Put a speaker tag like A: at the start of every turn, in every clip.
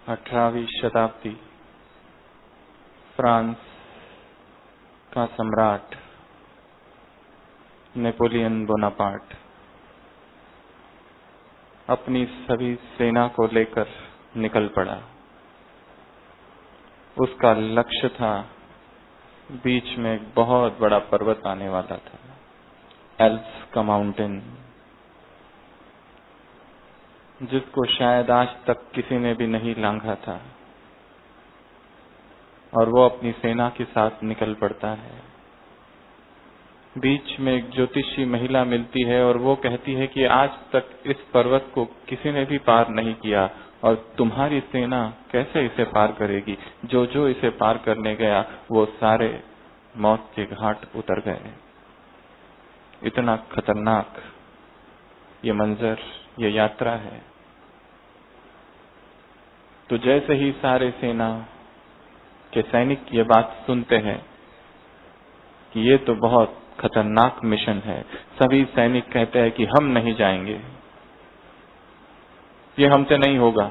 A: 18वीं शताब्दी फ्रांस का सम्राट नेपोलियन बोनापार्ट अपनी सभी सेना को लेकर निकल पड़ा। उसका लक्ष्य था, बीच में एक बहुत बड़ा पर्वत आने वाला था, एल्प्स का माउंटेन, जिसको शायद आज तक किसी ने भी नहीं लांघा था। और वो अपनी सेना के साथ निकल पड़ता है। बीच में एक ज्योतिषी महिला मिलती है और वो कहती है कि आज तक इस पर्वत को किसी ने भी पार नहीं किया और तुम्हारी सेना कैसे इसे पार करेगी। जो जो इसे पार करने गया वो सारे मौत के घाट उतर गए। इतना खतरनाक ये मंजर, ये यात्रा है। तो जैसे ही सारे सेना के सैनिक ये बात सुनते हैं कि ये तो बहुत खतरनाक मिशन है, सभी सैनिक कहते हैं कि हम नहीं जाएंगे, ये हमसे नहीं होगा,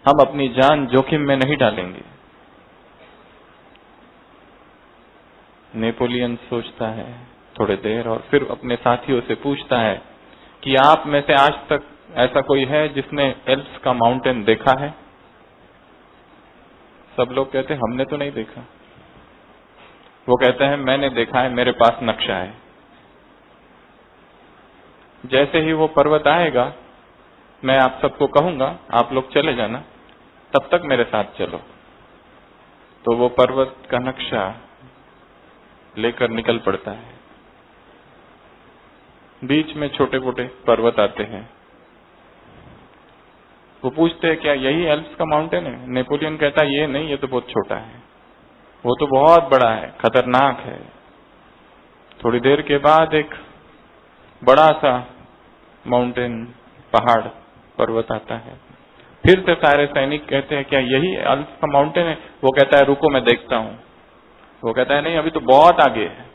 A: हम अपनी जान जोखिम में नहीं डालेंगे। नेपोलियन सोचता है थोड़ी देर और फिर अपने साथियों से पूछता है कि आप में से आज तक ऐसा कोई है जिसने एल्प्स का माउंटेन देखा है? सब लोग कहते हैं हमने तो नहीं देखा। वो कहते हैं मैंने देखा है, मेरे पास नक्शा है। जैसे ही वो पर्वत आएगा मैं आप सबको कहूंगा आप लोग चले जाना, तब तक मेरे साथ चलो। तो वो पर्वत का नक्शा लेकर निकल पड़ता है। बीच में छोटे मोटे पर्वत आते हैं। वो पूछते हैं क्या यही एल्प्स का माउंटेन है? नेपोलियन कहता है ये नहीं, ये तो बहुत छोटा है, वो तो बहुत बड़ा है, खतरनाक है। थोड़ी देर के बाद एक बड़ा सा माउंटेन, पहाड़, पर्वत आता है। फिर से सारे सैनिक कहते हैं क्या यही एल्प्स का माउंटेन है? वो कहता है रुको मैं देखता हूं। वो कहता है नहीं, अभी तो बहुत आगे है,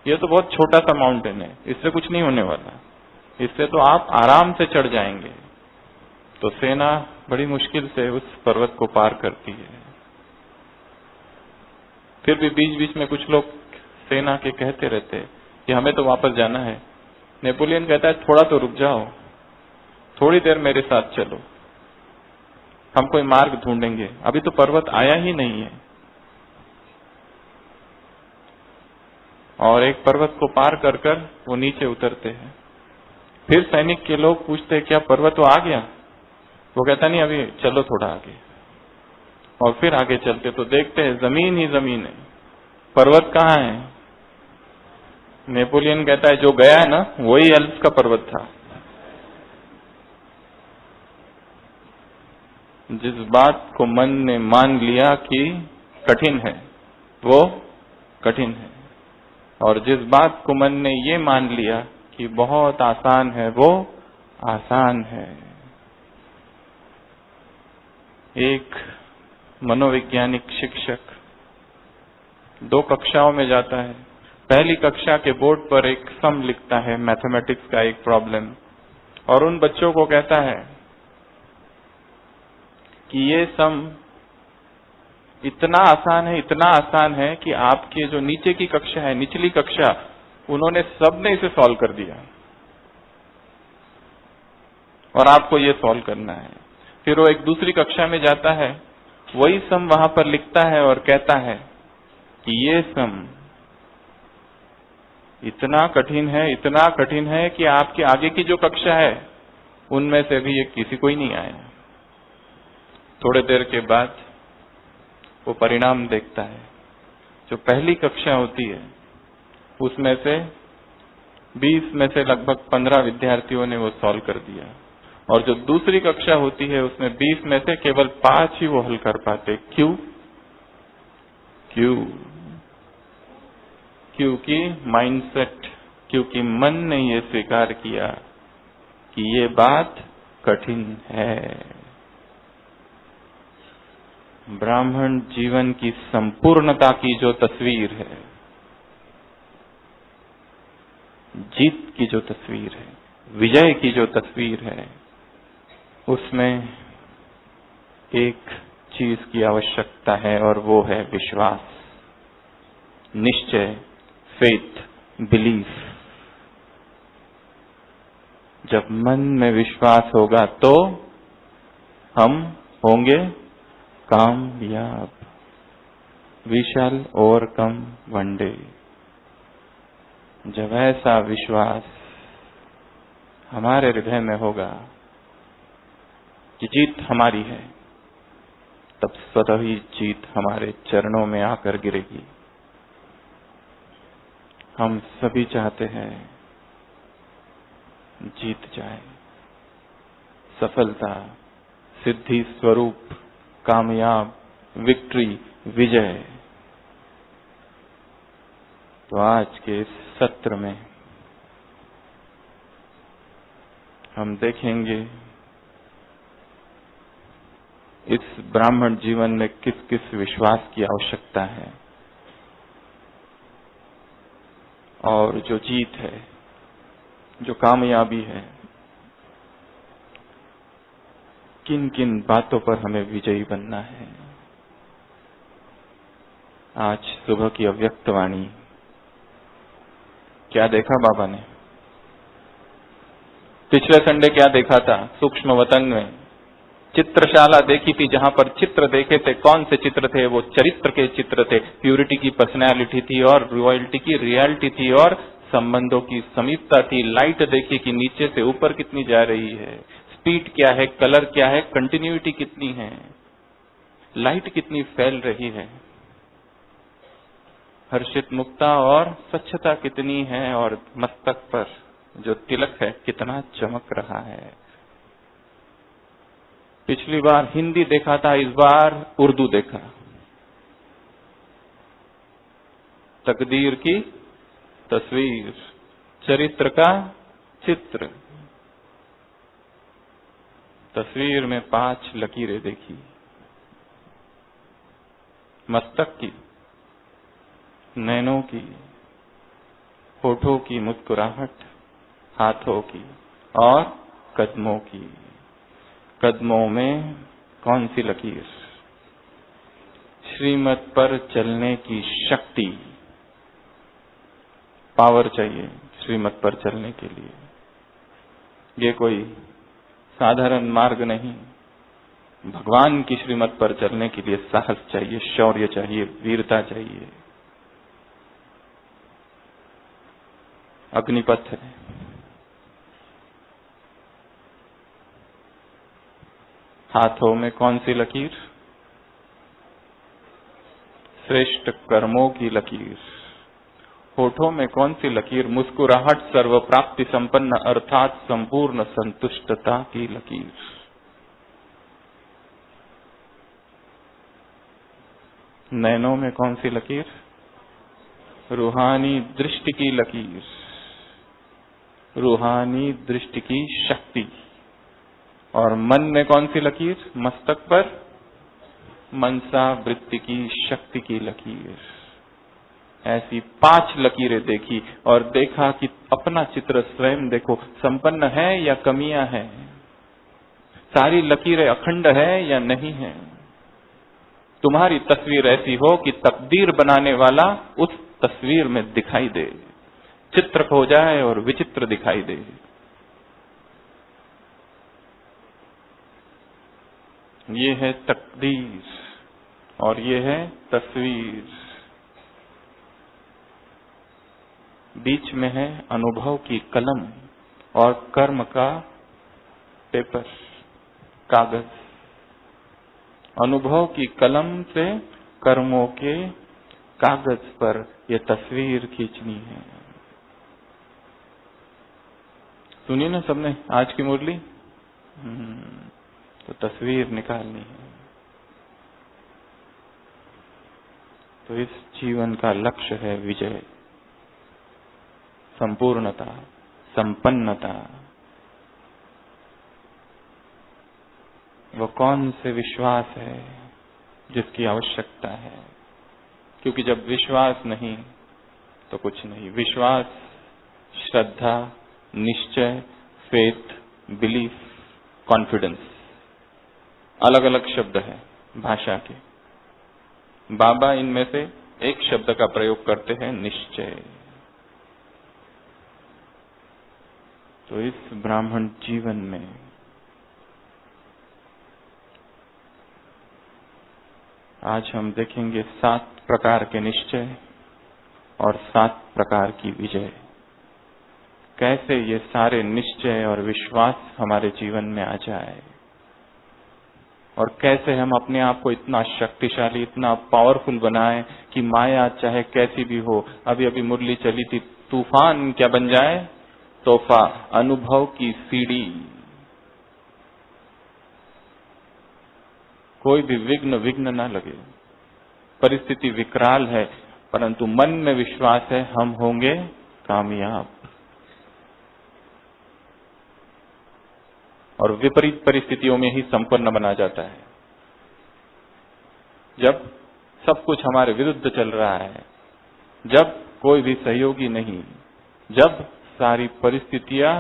A: ये तो बहुत छोटा सा माउंटेन है, इससे कुछ नहीं होने वाला, इससे तो आप आराम से चढ़ जाएंगे। तो सेना बड़ी मुश्किल से उस पर्वत को पार करती है। फिर भी बीच बीच में कुछ लोग सेना के कहते रहते हैं कि हमें तो वापस जाना है। नेपोलियन कहता है थोड़ा तो रुक जाओ, थोड़ी देर मेरे साथ चलो, हम कोई मार्ग ढूंढेंगे, अभी तो पर्वत आया ही नहीं है। और एक पर्वत को पार कर कर वो नीचे उतरते हैं। फिर सैनिक के लोग पूछते हैं क्या पर्वत तो आ गया? वो कहता नहीं, अभी चलो थोड़ा आगे। और फिर आगे चलते तो देखते हैं जमीन ही जमीन है, पर्वत कहाँ है? नेपोलियन कहता है जो गया है ना वही एल्प्स का पर्वत था। जिस बात को मन ने मान लिया कि कठिन है वो कठिन है, और जिस बात को मन ने ये मान लिया कि बहुत आसान है वो आसान है। एक मनोवैज्ञानिक शिक्षक 2 कक्षाओं में जाता है। पहली कक्षा के बोर्ड पर एक सम लिखता है, मैथमेटिक्स का एक प्रॉब्लम, और उन बच्चों को कहता है कि ये सम इतना आसान है कि आपके जो नीचे की कक्षा है, निचली कक्षा, उन्होंने सबने इसे सॉल्व कर दिया और आपको ये सॉल्व करना है। फिर वो एक दूसरी कक्षा में जाता है, वही सम वहां पर लिखता है और कहता है कि ये सम इतना कठिन है कि आपके आगे की जो कक्षा है उनमें से भी ये किसी को ही नहीं आया। थोड़े देर के बाद वो परिणाम देखता है, जो पहली कक्षा होती है उसमें से 20 में से लगभग 15 विद्यार्थियों ने वो सॉल्व कर दिया, और जो दूसरी कक्षा होती है उसमें 20 में से केवल 5 ही वो हल कर पाते। क्यों? क्योंकि माइंडसेट, क्योंकि मन ने ये स्वीकार किया कि ये बात कठिन है। ब्राह्मण जीवन की संपूर्णता की जो तस्वीर है, जीत की जो तस्वीर है, विजय की जो तस्वीर है, उसमें एक चीज की आवश्यकता है और वो है विश्वास, निश्चय, फेथ, बिलीफ। जब मन में विश्वास होगा तो हम होंगे कामयाब। We shall overcome one day. जब ऐसा विश्वास हमारे हृदय में होगा कि जीत हमारी है, तब स्वतः ही जीत हमारे चरणों में आकर गिरेगी। हम सभी चाहते हैं जीत जाए, सफलता, सिद्धि स्वरूप, कामयाब, विक्ट्री, विजय। तो आज के इस सत्र में हम देखेंगे इस ब्राह्मण जीवन में किस किस विश्वास की आवश्यकता है, और जो जीत है, जो कामयाबी है, किन किन बातों पर हमें विजयी बनना है। आज सुबह की अव्यक्त वाणी, क्या देखा बाबा ने? पिछले संडे क्या देखा था? सूक्ष्म वतन में चित्रशाला देखी थी, जहां पर चित्र देखे थे। कौन से चित्र थे? वो चरित्र के चित्र थे। प्यूरिटी की पर्सनैलिटी थी और रॉयल्टी की रियलिटी थी और संबंधों की समीपता थी। लाइट देखी कि नीचे से ऊपर कितनी जा रही है, स्पीड क्या है, कलर क्या है, कंटिन्यूटी कितनी है, लाइट कितनी फैल रही है, हर्षित मुक्ता और स्वच्छता कितनी है, और मस्तक पर जो तिलक है कितना चमक रहा है। पिछली बार हिंदी देखा था, इस बार उर्दू देखा। तकदीर की तस्वीर, चरित्र का चित्र। तस्वीर में 5 लकीरें देखी, मस्तक की, नैनों की, होठों की मुस्कुराहट, हाथों की और कदमों की। कदमों में कौन सी लकीर? श्रीमत पर चलने की शक्ति, पावर चाहिए श्रीमत पर चलने के लिए। ये कोई साधारण मार्ग नहीं। भगवान की श्रीमत पर चलने के लिए साहस चाहिए, शौर्य चाहिए, वीरता चाहिए। अग्निपथ है। हाथों में कौन सी लकीर? श्रेष्ठ कर्मों की लकीर। होठों में कौन सी लकीर? मुस्कुराहट, सर्व प्राप्ति संपन्न अर्थात संपूर्ण संतुष्टता की लकीर। नैनों में कौन सी लकीर? रूहानी दृष्टि की लकीर, रूहानी दृष्टि की शक्ति। और मन में कौन सी लकीर? मस्तक पर मनसा वृत्ति की शक्ति की लकीर। ऐसी 5 लकीरें देखी और देखा कि अपना चित्र स्वयं देखो, संपन्न है या कमियां हैं, सारी लकीरें अखंड है या नहीं है। तुम्हारी तस्वीर ऐसी हो कि तकदीर बनाने वाला उस तस्वीर में दिखाई दे, चित्र खो जाए और विचित्र दिखाई दे। ये है तकदीर और ये है तस्वीर। बीच में है अनुभव की कलम और कर्म का पेपर, कागज। अनुभव की कलम से कर्मों के कागज पर यह तस्वीर खींचनी है। सुनिए ना सबने आज की मुरली, तो तस्वीर निकालनी है। तो इस जीवन का लक्ष्य है विजय, संपूर्णता, संपन्नता। वो कौन से विश्वास है जिसकी आवश्यकता है? क्योंकि जब विश्वास नहीं तो कुछ नहीं। विश्वास, श्रद्धा, निश्चय, फेथ, बिलीफ, कॉन्फिडेंस, अलग अलग शब्द है भाषा के। बाबा इनमें से एक शब्द का प्रयोग करते हैं, निश्चय। तो इस ब्राह्मण जीवन में आज हम देखेंगे 7 प्रकार के निश्चय और 7 प्रकार की विजय। कैसे ये सारे निश्चय और विश्वास हमारे जीवन में आ जाए और कैसे हम अपने आप को इतना शक्तिशाली, इतना पावरफुल बनाएं कि माया चाहे कैसी भी हो। अभी अभी मुरली चली थी, तूफान क्या बन जाए? तोहफा, अनुभव की सीढ़ी। कोई भी विघ्न ना लगे। परिस्थिति विकराल है परंतु मन में विश्वास है, हम होंगे कामयाब। और विपरीत परिस्थितियों में ही संपन्न बना जाता है। जब सब कुछ हमारे विरुद्ध चल रहा है, जब कोई भी सहयोगी नहीं, जब सारी परिस्थितियां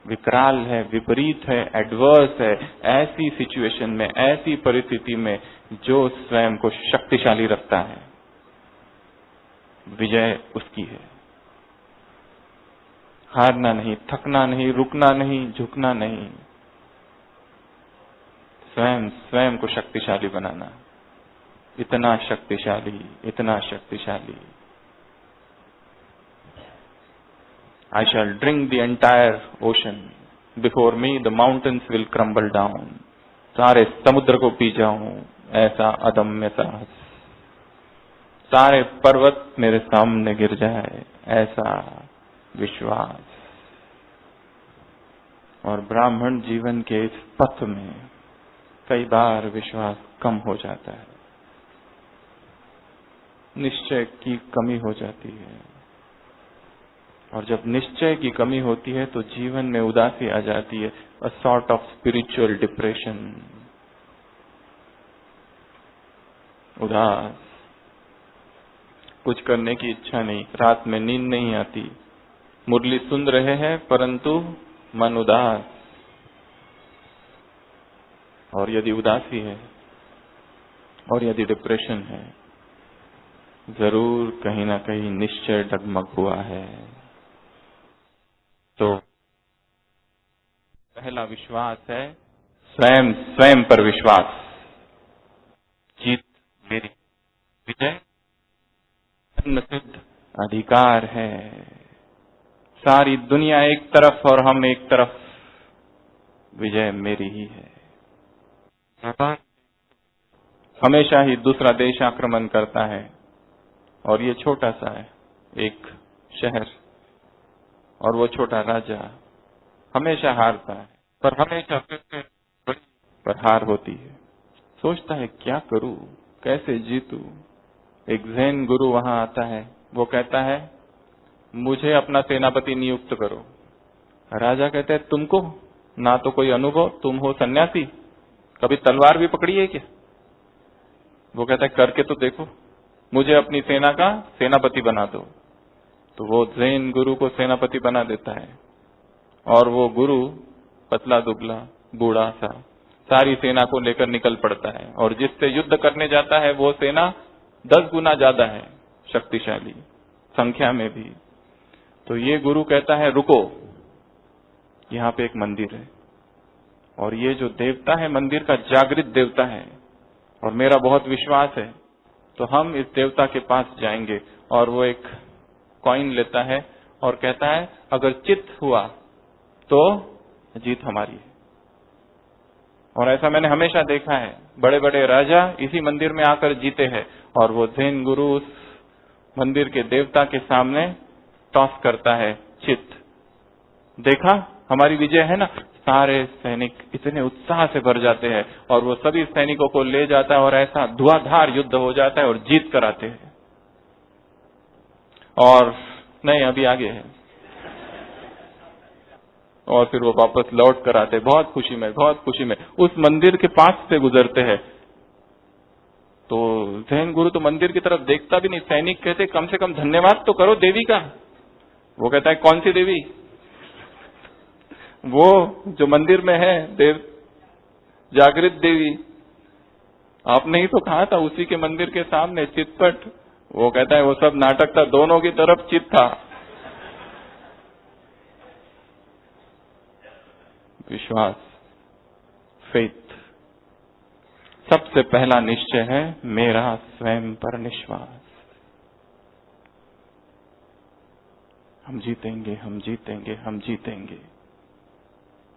A: विकराल है, विपरीत है, एडवर्स है, ऐसी सिचुएशन में, ऐसी परिस्थिति में जो स्वयं को शक्तिशाली रखता है, विजय उसकी है। हारना नहीं, थकना नहीं, रुकना नहीं, झुकना नहीं, स्वयं स्वयं को शक्तिशाली बनाना। इतना शक्तिशाली, इतना शक्तिशाली। I shall drink the entire ocean. Before me the mountains will crumble down. सारे समुद्र को पी जाऊं, ऐसा अदम्य साहस। सारे पर्वत मेरे सामने गिर जाए, ऐसा विश्वास। और ब्राह्मण जीवन के इस पथ में कई बार विश्वास कम हो जाता है, निश्चय की कमी हो जाती है। और जब निश्चय की कमी होती है तो जीवन में उदासी आ जाती है, a sort of spiritual depression, उदास, कुछ करने की इच्छा नहीं, रात में नींद नहीं आती, मुरली सुन रहे हैं परंतु मन उदास। और यदि उदासी है और यदि डिप्रेशन है, जरूर कहीं ना कहीं निश्चय डगमग हुआ है। तो पहला विश्वास है स्वयं स्वयं पर विश्वास। जीत मेरी, विजय जन्म सिद्ध अधिकार है। सारी दुनिया एक तरफ और हम एक तरफ, विजय मेरी ही है। हमेशा ही दूसरा देश आक्रमण करता है और ये छोटा सा है एक शहर, और वो छोटा राजा हमेशा हारता है, पर हमेशा फिर से पर हार होती है। सोचता है क्या करूं, कैसे जीतूं। एक ज़ेन गुरु वहां आता है, वो कहता है मुझे अपना सेनापति नियुक्त करो। राजा कहते हैं तुमको ना तो कोई अनुभव, तुम हो सन्यासी, कभी तलवार भी पकड़ी है क्या? वो कहता है करके तो देखो, मुझे अपनी सेना का सेनापति बना दो। तो वो ज़ेन गुरु को सेनापति बना देता है, और वो गुरु पतला दुबला बूढ़ा सा सारी सेना को लेकर निकल पड़ता है, और जिससे युद्ध करने जाता है वो सेना 10 गुना ज्यादा है, शक्तिशाली संख्या में भी। तो ये गुरु कहता है रुको, यहाँ पे एक मंदिर है, और ये जो देवता है मंदिर का जागृत देवता है, और मेरा बहुत विश्वास है, तो हम इस देवता के पास जाएंगे। और वो एक कॉइन लेता है और कहता है अगर चित्त हुआ तो जीत हमारी है। और ऐसा मैंने हमेशा देखा है, बड़े बड़े राजा इसी मंदिर में आकर जीते हैं। और वो ज़ेन गुरु उस मंदिर के देवता के सामने टॉस करता है चित्त, देखा हमारी विजय है ना। सारे सैनिक इतने उत्साह से भर जाते हैं, और वो सभी सैनिकों को ले जाता है, और ऐसा धुआंधार युद्ध हो जाता है और जीत कर आते हैं। और नहीं, अभी आगे है। और फिर वो वापस लौट कर आते, बहुत खुशी में, बहुत खुशी में उस मंदिर के पास से गुजरते हैं। तो ज़ेन गुरु तो मंदिर की तरफ देखता भी नहीं। सैनिक कहते कम से कम धन्यवाद तो करो देवी का। वो कहता है कौन सी देवी? वो जो मंदिर में है देव, जागृत देवी। आपने ही तो कहा था उसी के मंदिर के सामने चितपट। वो कहता है वो सब नाटक था, दोनों की तरफ चित था। विश्वास, फेथ, सबसे पहला निश्चय है मेरा स्वयं पर विश्वास। हम जीतेंगे, हम जीतेंगे, हम जीतेंगे।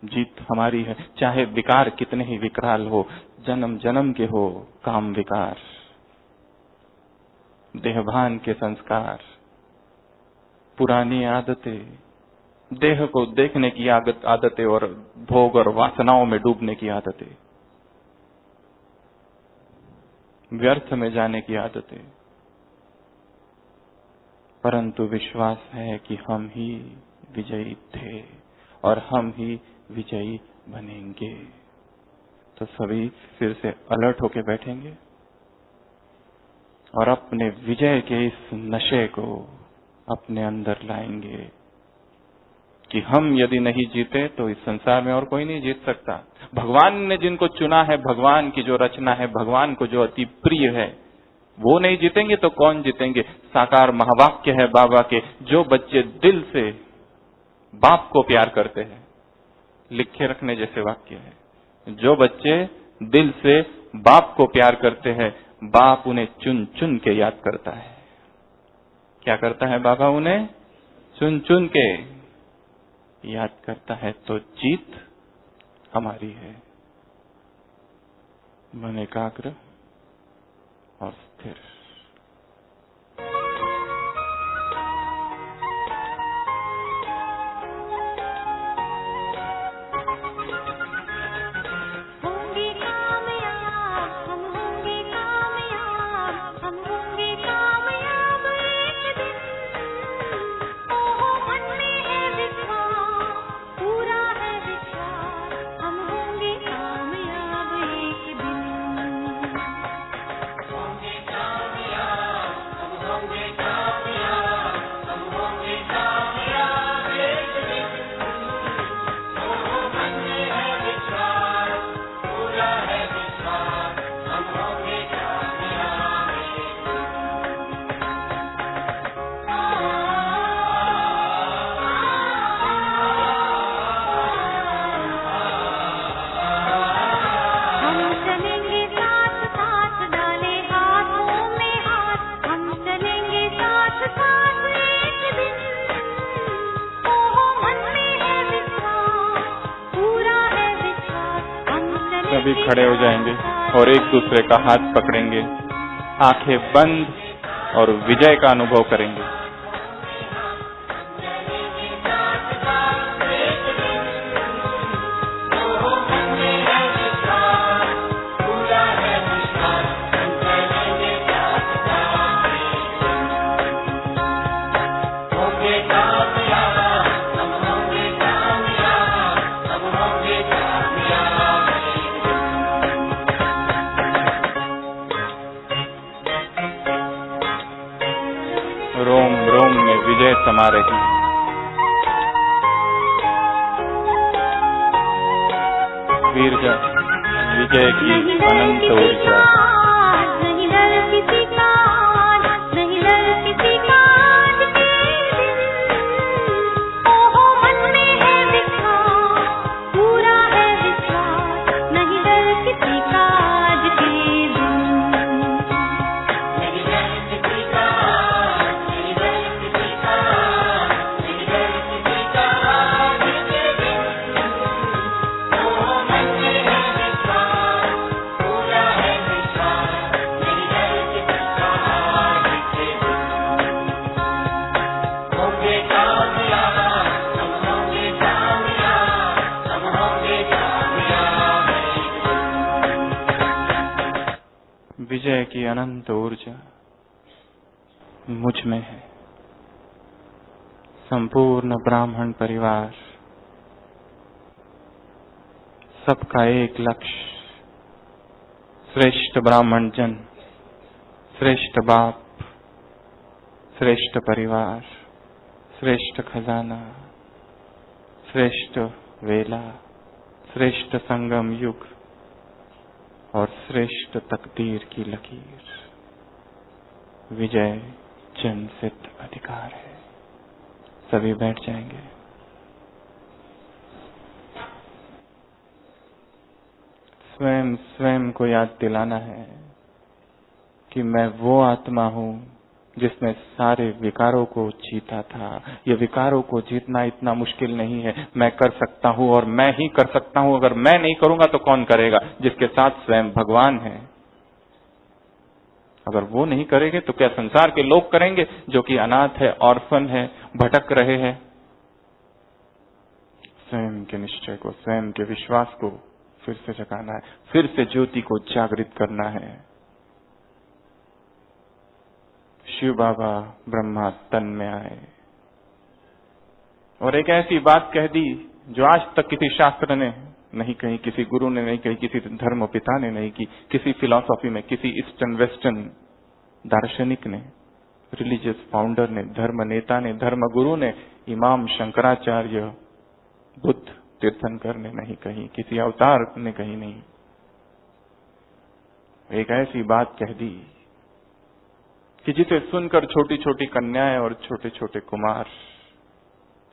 A: जीत हमारी है, चाहे विकार कितने ही विकराल हो, जन्म जन्म के हो काम विकार, देहभान के संस्कार, पुरानी आदतें, देह को देखने की आदतें, और भोग और वासनाओं में डूबने की आदतें, व्यर्थ में जाने की आदतें। परंतु विश्वास है कि हम ही विजयी थे और हम ही विजयी बनेंगे। तो सभी फिर से अलर्ट होके बैठेंगे और अपने विजय के इस नशे को अपने अंदर लाएंगे कि हम यदि नहीं जीते तो इस संसार में और कोई नहीं जीत सकता। भगवान ने जिनको चुना है, भगवान की जो रचना है, भगवान को जो अति प्रिय है, वो नहीं जीतेंगे तो कौन जीतेंगे? साकार महावाक्य है बाबा के, जो बच्चे दिल से बाप को प्यार करते हैं। लिखे रखने जैसे वाक्य है। जो बच्चे दिल से बाप को प्यार करते हैं, बाप उन्हें चुन चुन के याद करता है। क्या करता है बाबा? उन्हें चुन चुन के याद करता है। तो जीत हमारी है। मन एकाग्र और स्थिर। सभी खड़े हो जाएंगे और एक दूसरे का हाथ पकड़ेंगे, आंखें बंद और विजय का अनुभव करेंगे। रोम रोम में विजय समा रही है। वीरजा विजय की अनंत ऊर्जा।
B: नहीं डर किसी का, नहीं डर किसी का। ओहो मन में है विश्वास, पूरा है विश्वास। नहीं डर किसी का आज के दिन। नहीं डर किसी का, नहीं डर किसी का, नहीं डर किसी का आज के दिन। ओहो मन में है विश्वास, पूरा है विश्वास। नहीं डर किसी का आज के दिन। होंगे कामयाब, हम होंगे कामयाब, हम होंगे कामयाब।
A: विजय की अनंत ऊर्जा मुझ में है। संपूर्ण ब्राह्मण परिवार, सबका एक लक्ष्य, श्रेष्ठ ब्राह्मण जन, श्रेष्ठ बाप, श्रेष्ठ परिवार, श्रेष्ठ खजाना, श्रेष्ठ वेला, श्रेष्ठ संगम युग और श्रेष्ठ तकदीर की लकीर। विजय जन सिद्ध अधिकार है। सभी बैठ जाएंगे। स्वयं स्वयं को याद दिलाना है कि मैं वो आत्मा हूं जिसने सारे विकारों को जीता था। ये विकारों को जीतना इतना मुश्किल नहीं है। मैं कर सकता हूं और मैं ही कर सकता हूं। अगर मैं नहीं करूंगा तो कौन करेगा? जिसके साथ स्वयं भगवान है। अगर वो नहीं करेंगे तो क्या संसार के लोग करेंगे, जो कि अनाथ है, ऑर्फन है, भटक रहे हैं? स्वयं के निश्चय को, स्वयं के विश्वास को फिर से जगाना है, फिर से ज्योति को जागृत करना है। शिव बाबा ब्रह्मा तन में आए और एक ऐसी बात कह दी जो आज तक किसी शास्त्र ने नहीं कही, किसी गुरु ने नहीं कही, किसी धर्म पिता ने नहीं की, किसी फिलॉसफी में, किसी ईस्टर्न वेस्टर्न दार्शनिक ने, रिलीजियस फाउंडर ने, धर्म नेता ने, धर्म गुरु ने, इमाम शंकराचार्य, बुद्ध तीर्थंकर ने नहीं कही, किसी अवतार ने कही नहीं। एक ऐसी बात कह दी कि जिसे सुनकर छोटी छोटी कन्याएं और छोटे छोटे कुमार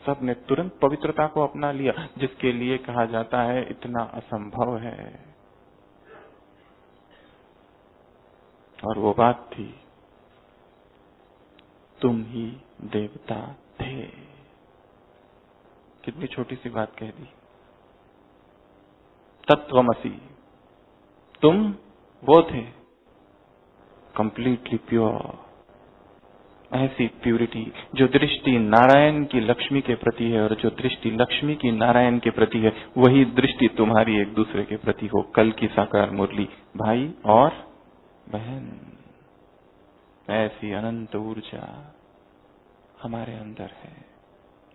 A: सब ने तुरंत पवित्रता को अपना लिया, जिसके लिए कहा जाता है इतना असंभव है। और वो बात थी, तुम ही देवता थे। कितनी छोटी सी बात कह दी। तत्वमसी, तुम वो थे, कंप्लीटली प्योर। ऐसी प्यूरिटी जो दृष्टि नारायण की लक्ष्मी के प्रति है और जो दृष्टि लक्ष्मी की नारायण के प्रति है, वही दृष्टि तुम्हारी एक दूसरे के प्रति हो। कल की साकार मुरली, भाई और बहन। ऐसी अनंत ऊर्जा हमारे अंदर है,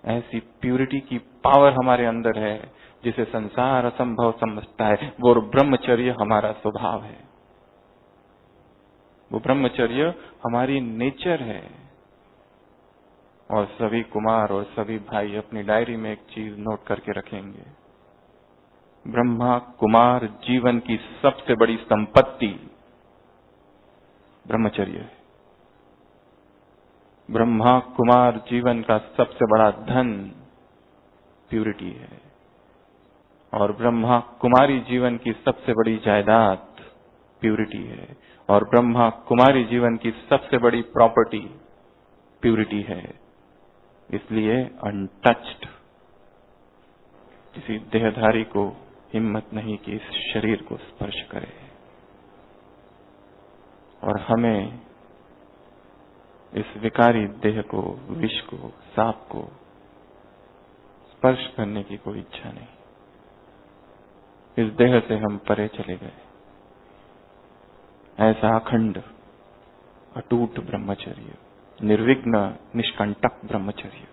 A: ऐसी प्यूरिटी की पावर हमारे अंदर है, जिसे संसार असंभव समझता है। वो ब्रह्मचर्य हमारा स्वभाव है, वो ब्रह्मचर्य हमारी नेचर है। और सभी कुमार और सभी भाई अपनी डायरी में एक चीज नोट करके रखेंगे, ब्रह्मा कुमार जीवन की सबसे बड़ी संपत्ति ब्रह्मचर्य है। ब्रह्मा कुमार जीवन का सबसे बड़ा धन प्यूरिटी है। और ब्रह्मा कुमारी जीवन की सबसे बड़ी जायदाद प्यूरिटी है। और ब्रह्मा कुमारी जीवन की सबसे बड़ी प्रॉपर्टी प्यूरिटी है। इसलिए अनटच्ड किसी देहधारी को हिम्मत नहीं कि इस शरीर को स्पर्श करे। और हमें इस विकारी देह को, विष को, सांप को स्पर्श करने की कोई इच्छा नहीं। इस देह से हम परे चले गए। ऐसा अखंड अटूट ब्रह्मचर्य, निर्विघ्न निष्कंटक ब्रह्मचर्य।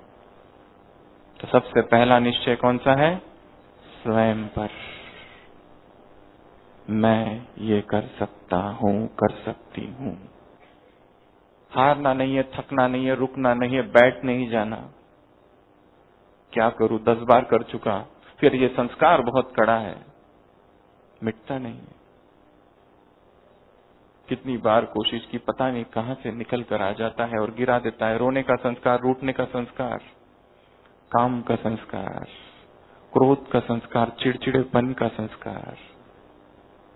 A: तो सबसे पहला निश्चय कौन सा है? स्वयं पर। मैं ये कर सकता हूं, कर सकती हूं। हारना नहीं है, थकना नहीं है, रुकना नहीं है, बैठ नहीं जाना। क्या करूं, 10 बार कर चुका, फिर ये संस्कार बहुत कड़ा है, मिटता नहीं है। कितनी बार कोशिश की, पता नहीं कहां से निकल कर आ जाता है और गिरा देता है। रोने का संस्कार, रूठने का संस्कार, काम का संस्कार, क्रोध का संस्कार, चिड़चिड़ेपन का संस्कार,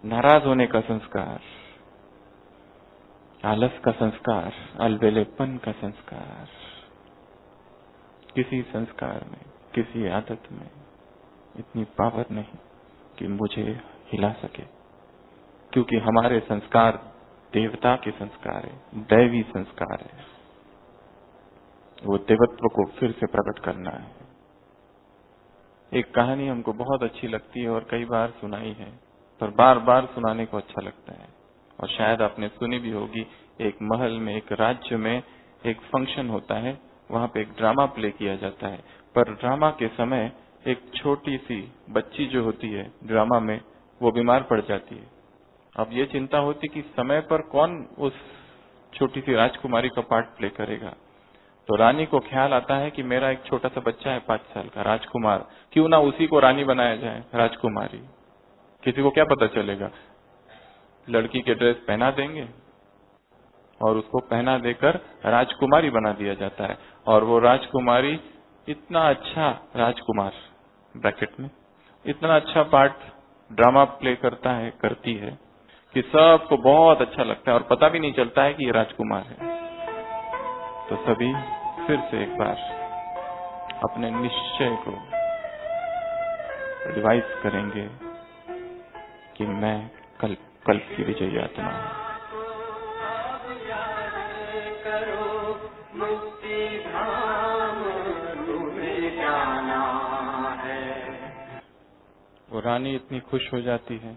A: नाराज होने का संस्कार, आलस का संस्कार, अलबेलेपन का संस्कार। किसी संस्कार में, किसी आदत में इतनी पावर नहीं कि मुझे हिला सके, क्योंकि हमारे संस्कार देवता के संस्कार है, दैवी संस्कार है। वो देवत्व को फिर से प्रकट करना है। एक कहानी हमको बहुत अच्छी लगती है और कई बार सुनाई है, पर बार बार सुनाने को अच्छा लगता है। और शायद आपने सुनी भी होगी। एक महल में, एक राज्य में एक फंक्शन होता है, वहां पे एक ड्रामा प्ले किया जाता है। पर ड्रामा के समय एक छोटी सी बच्ची जो होती है ड्रामा में, वो बीमार पड़ जाती है। अब ये चिंता होती कि समय पर कौन उस छोटी सी राजकुमारी का पार्ट प्ले करेगा। तो रानी को ख्याल आता है कि मेरा एक छोटा सा बच्चा है 5 साल का, राजकुमार, क्यों ना उसी को रानी बनाया जाए, राजकुमारी। किसी को क्या पता चलेगा, लड़की के ड्रेस पहना देंगे और उसको पहना देकर राजकुमारी बना दिया जाता है। और वो राजकुमारी इतना अच्छा, राजकुमार ब्रैकेट में, इतना अच्छा पार्ट ड्रामा प्ले करती है कि सबको बहुत अच्छा लगता है और पता भी नहीं चलता है कि ये राजकुमार है। तो सभी फिर से एक बार अपने निश्चय को रिवाइज करेंगे कि मैं कल की विजयी आत्मा हूं। वो रानी इतनी खुश हो जाती है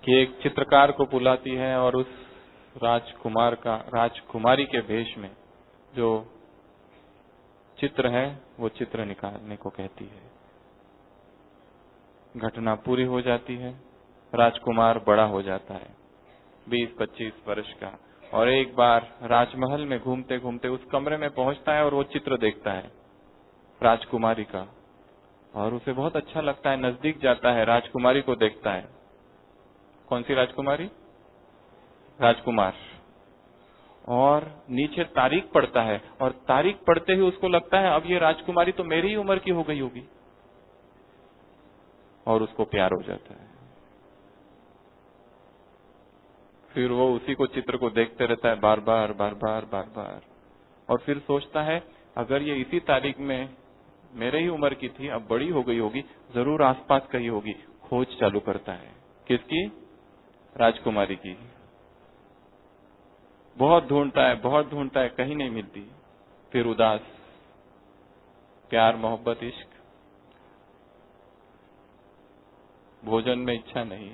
A: कि एक चित्रकार को बुलाती है और उस राजकुमारी के वेश में जो चित्र है वो चित्र निकालने को कहती है। घटना पूरी हो जाती है। राजकुमार बड़ा हो जाता है, 20-25 वर्ष का, और एक बार राजमहल में घूमते घूमते उस कमरे में पहुंचता है और वो चित्र देखता है राजकुमारी का, और उसे बहुत अच्छा लगता है। नजदीक जाता है, राजकुमारी को देखता है। कौन सी राजकुमारी? राजकुमार। और नीचे तारीख पढ़ता है, और तारीख पढ़ते ही उसको लगता है अब ये राजकुमारी तो मेरी ही उम्र की हो गई होगी, और उसको प्यार हो जाता है। फिर वो उसी को चित्र को देखते रहता है बार बार बार बार बार बार, और फिर सोचता है अगर ये इसी तारीख में मेरे ही उम्र की थी, अब बड़ी हो गई होगी, जरूर आसपास कहीं होगी। खोज चालू करता है, किसकी? राजकुमारी की। बहुत ढूंढता है, कहीं नहीं मिलती। फिर उदास, प्यार मोहब्बत इश्क, भोजन में इच्छा नहीं,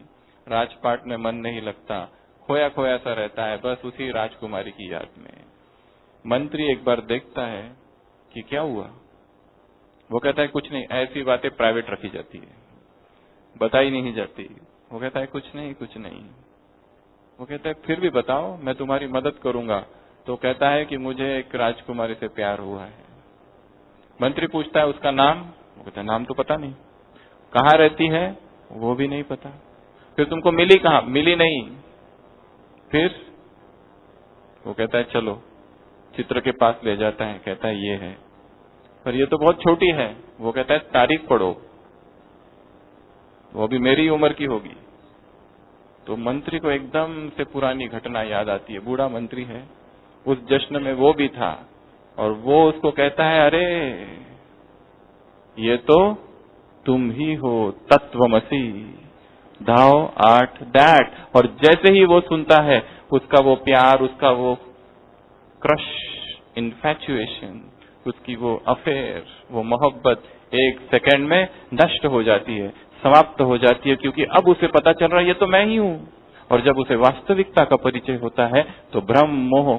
A: राजपाट में मन नहीं लगता, खोया खोया सा रहता है बस उसी राजकुमारी की याद में। मंत्री एक बार देखता है कि क्या हुआ, वो कहता है कुछ नहीं, ऐसी बातें प्राइवेट रखी जाती है, बताई नहीं जाती। वो कहता है कुछ नहीं। वो कहता है फिर भी बताओ, मैं तुम्हारी मदद करूंगा। तो कहता है कि मुझे एक राजकुमारी से प्यार हुआ है। मंत्री पूछता है उसका नाम? वो कहता है नाम तो पता नहीं। कहाँ रहती है? वो भी नहीं पता। फिर तुमको मिली कहाँ? मिली नहीं। फिर? वो कहता है चलो, चित्र के पास ले जाता है, कहता है ये है, पर ये तो बहुत छोटी है। वो कहता है तारीख पढ़ो, वो भी मेरी उम्र की होगी। तो मंत्री को एकदम से पुरानी घटना याद आती है। बूढ़ा मंत्री है, उस जश्न में वो भी था, और वो उसको कहता है अरे ये तो तुम ही हो, तत्वमसी, दाओ आर्ट दैट। और जैसे ही वो सुनता है, उसका वो प्यार, उसका वो क्रश, इन्फैचुएशन, उसकी वो अफेयर, वो मोहब्बत एक सेकंड में नष्ट हो जाती है, समाप्त हो जाती है, क्योंकि अब उसे पता चल रहा है ये तो मैं ही हूं। और जब उसे वास्तविकता का परिचय होता है तो भ्रम मोह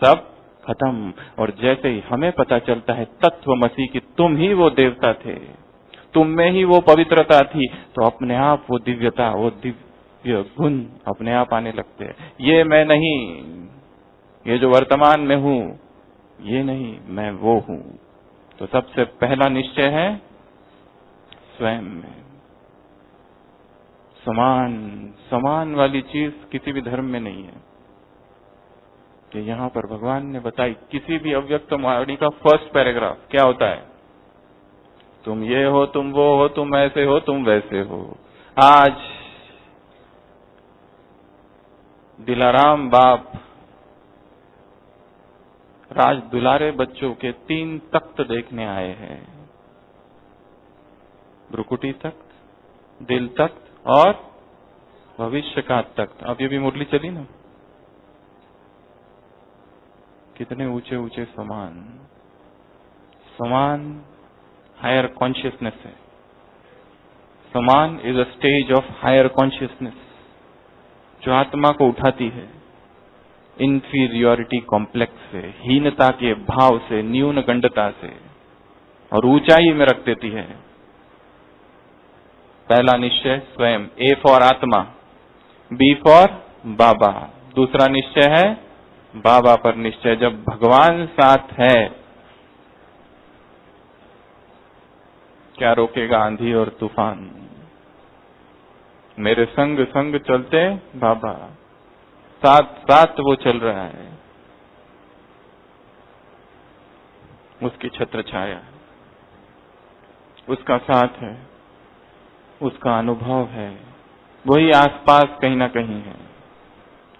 A: सब खत्म। और जैसे ही हमें पता चलता है तत्वमसी की तुम ही वो देवता थे, तुम में ही वो पवित्रता थी, तो अपने आप वो दिव्यता, वो दिव्य गुण अपने आप आने लगते हैं। ये मैं नहीं, ये जो वर्तमान में हूं ये नहीं, मैं वो हूं। तो सबसे पहला निश्चय है स्वयं में। समान वाली चीज किसी भी धर्म में नहीं है। कि यहां पर भगवान ने बताई, किसी भी अव्यक्त वाणी का फर्स्ट पैराग्राफ क्या होता है? तुम ये हो, तुम वो हो, तुम ऐसे हो, तुम वैसे हो। आज दिलाराम बाप राज दुलारे बच्चों के 3 तख्त देखने आए हैं, भ्रुकुटी तख्त, दिल तख्त और भविष्य का तख्त। अब ये भी मुरली चली ना, कितने ऊंचे ऊंचे समान हायर कॉन्शियसनेस है। समान is a stage of higher consciousness जो आत्मा को उठाती है इंफीरियोरिटी कॉम्प्लेक्स से, हीनता के भाव से, न्यून गंडता से, और ऊंचाई में रख देती है। पहला निश्चय स्वयं, ए फॉर आत्मा, बी फॉर बाबा। दूसरा निश्चय है बाबा पर निश्चय। जब भगवान साथ है, क्या रोकेगा आंधी और तूफान? मेरे संग संग चलते बाबा, साथ साथ वो चल रहा है, उसकी छत्र छाया, उसका साथ है, उसका अनुभव है, वही आसपास कहीं ना कहीं है।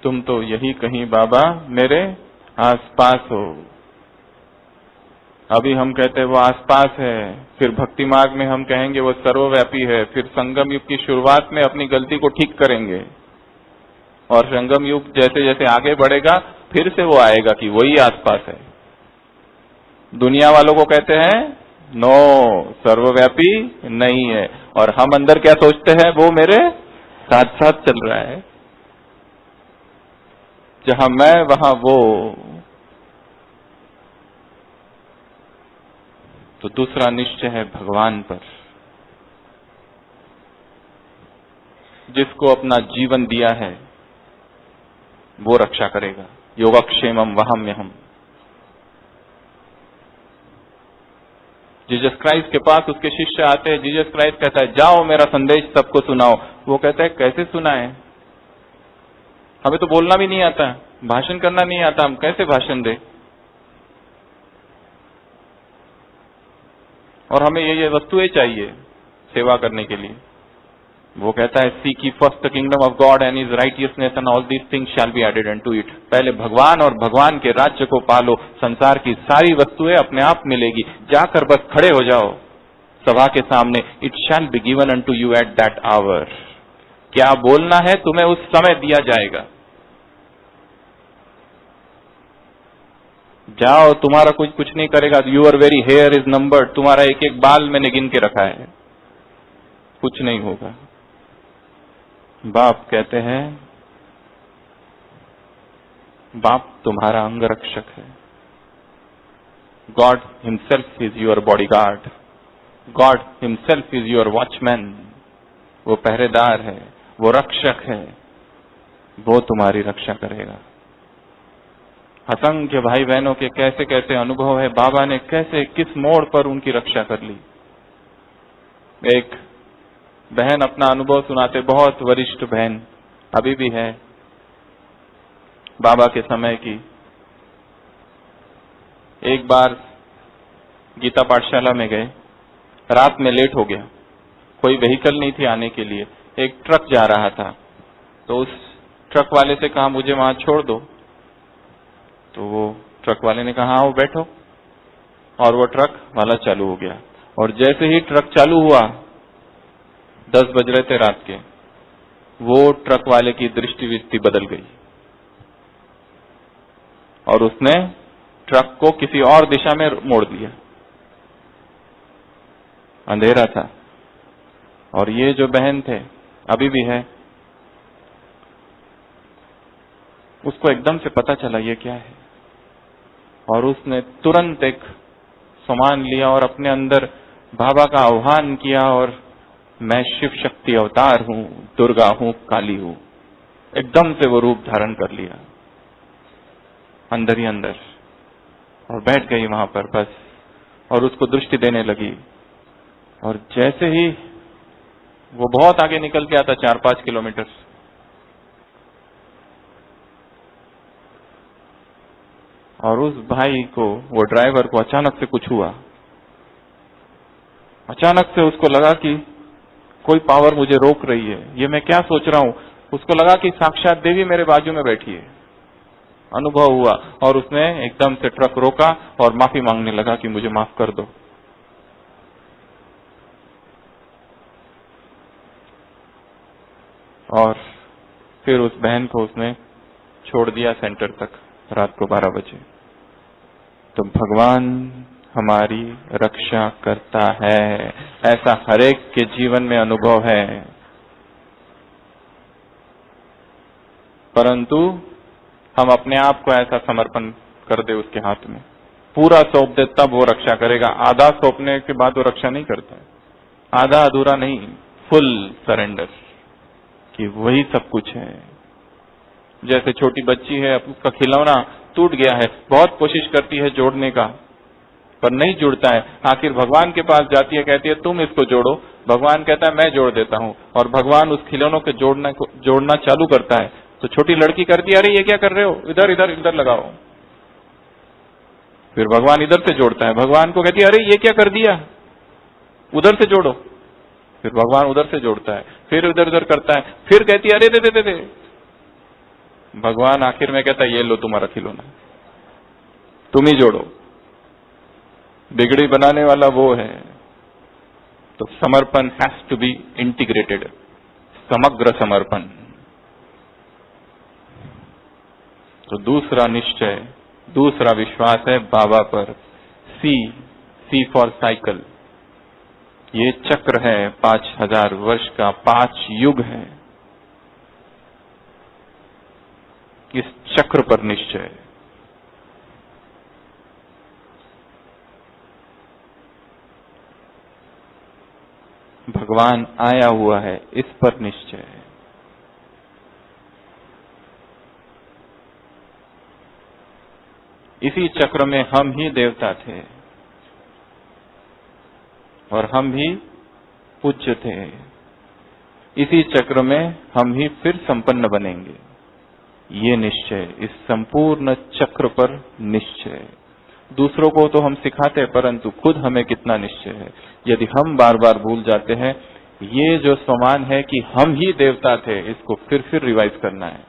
A: तुम तो यही कहीं बाबा मेरे आसपास हो। अभी हम कहते हैं वो आसपास है, फिर भक्ति मार्ग में हम कहेंगे वो सर्वव्यापी है, फिर संगम युग की शुरुआत में अपनी गलती को ठीक करेंगे, और संगम युग जैसे जैसे आगे बढ़ेगा फिर से वो आएगा कि वही आसपास है। दुनिया वालों को कहते हैं नो, सर्वव्यापी नहीं है, और हम अंदर क्या सोचते हैं? वो मेरे साथ साथ चल रहा है, जहां मैं वहां वो। तो दूसरा निश्चय है भगवान पर, जिसको अपना जीवन दिया है वो रक्षा करेगा। योगक्षेमम वहाम्यहम्। जीसस क्राइस्ट के पास उसके शिष्य आते हैं, जीसस क्राइस्ट कहता है जाओ मेरा संदेश सबको सुनाओ। वो कहता है कैसे सुनाए? हमें तो बोलना भी नहीं आता, भाषण करना नहीं आता, हम कैसे भाषण दें? और हमें ये वस्तुएं चाहिए सेवा करने के लिए। वो कहता है seek ye first the kingdom of God and his righteousness and all these things shall be added unto it। पहले भगवान और भगवान के राज्य को पालो, संसार की सारी वस्तुएं अपने आप मिलेगी। जाकर बस खड़े हो जाओ सभा के सामने, it shall be given unto you at that hour। क्या बोलना है तुम्हें उस समय दिया जाएगा। जाओ, तुम्हारा कुछ नहीं करेगा। You're very here is numbered, तुम्हारा एक एक बाल मैंने गिन के रखा है, कुछ नहीं होगा। बाप कहते हैं, बाप तुम्हारा अंगरक्षक है। God himself is your bodyguard, God himself is your watchman. वो पहरेदार है, वो रक्षक है, वो तुम्हारी रक्षा करेगा। असंख्य भाई बहनों के कैसे कैसे अनुभव है, बाबा ने कैसे किस मोड़ पर उनकी रक्षा कर ली। एक बहन अपना अनुभव सुनाते, बहुत वरिष्ठ बहन, अभी भी है, बाबा के समय की। एक बार गीता पाठशाला में गए, रात में लेट हो गया, कोई व्हीकल नहीं थी आने के लिए, एक ट्रक जा रहा था, तो उस ट्रक वाले से कहा मुझे वहां छोड़ दो। तो वो ट्रक वाले ने कहा आओ बैठो, और वो ट्रक वाला चालू हो गया। और जैसे ही ट्रक चालू हुआ, 10 बज रहे थे रात के, वो ट्रक वाले की दृष्टि बदल गई और उसने ट्रक को किसी और दिशा में मोड़ दिया। अंधेरा था, और ये जो बहन थे, अभी भी है, उसको एकदम से पता चला ये क्या है, और उसने तुरंत एक सामान लिया और अपने अंदर बाबा का आह्वान किया, और मैं शिव शक्ति अवतार हूं, दुर्गा हूं, काली हूं। एकदम से वो रूप धारण कर लिया अंदर ही अंदर, और बैठ गई वहां पर बस, और उसको दृष्टि देने लगी। और जैसे ही वो बहुत आगे निकल के आता, 4-5 किलोमीटर, और उस भाई को, वो ड्राइवर को अचानक से कुछ हुआ। अचानक से उसको लगा कि कोई पावर मुझे रोक रही है, ये मैं क्या सोच रहा हूं। उसको लगा कि साक्षात देवी मेरे बाजू में बैठी है, अनुभव हुआ, और उसने एकदम से ट्रक रोका और माफी मांगने लगा कि मुझे माफ कर दो। और फिर उस बहन को उसने छोड़ दिया सेंटर तक, रात को 12 बजे। तो भगवान हमारी रक्षा करता है, ऐसा हरेक के जीवन में अनुभव है। परंतु हम अपने आप को ऐसा समर्पण कर दे उसके हाथ में, पूरा सौंप दे, तब वो रक्षा करेगा। आधा सौंपने के बाद वो रक्षा नहीं करता है, आधा अधूरा नहीं, फुल सरेंडर, कि वही सब कुछ है। जैसे छोटी बच्ची है, उसका खिलौना टूट गया है, बहुत कोशिश करती है जोड़ने का, पर नहीं जुड़ता है। आखिर भगवान के पास जाती है, कहती है तुम इसको जोड़ो। भगवान कहता है मैं जोड़ देता हूं, और भगवान उस खिलौनों के जोड़ना चालू करता है। तो छोटी लड़की करती है, अरे ये क्या कर रहे हो, इधर इधर इधर लगाओ। फिर भगवान इधर से जोड़ता है, भगवान को कहती है अरे ये क्या कर दिया, उधर से जोड़ो। फिर भगवान उधर से जोड़ता है, फिर इधर उधर करता है, फिर कहती है अरे दे दे दे दे। भगवान आखिर में कहता है ये लो तुम्हारा खिलौना, तुम ही जोड़ो। बिगड़ी बनाने वाला वो है। तो समर्पण हैज टू बी इंटीग्रेटेड, समग्र समर्पण। तो दूसरा निश्चय, दूसरा विश्वास है बाबा पर, सी फॉर साइकिल। ये चक्र है 5000 वर्ष का, 5 युग है। इस चक्र पर निश्चय। भगवान आया हुआ है, इस पर निश्चय है। इसी चक्र में हम ही देवता थे और हम भी पूज्य थे। इसी चक्र में हम ही फिर संपन्न बनेंगे। ये निश्चय, इस संपूर्ण चक्र पर निश्चय। दूसरों को तो हम सिखाते हैं, परंतु खुद हमें कितना निश्चय है। यदि हम बार बार भूल जाते हैं, ये जो समान है कि हम ही देवता थे, इसको फिर रिवाइज करना है।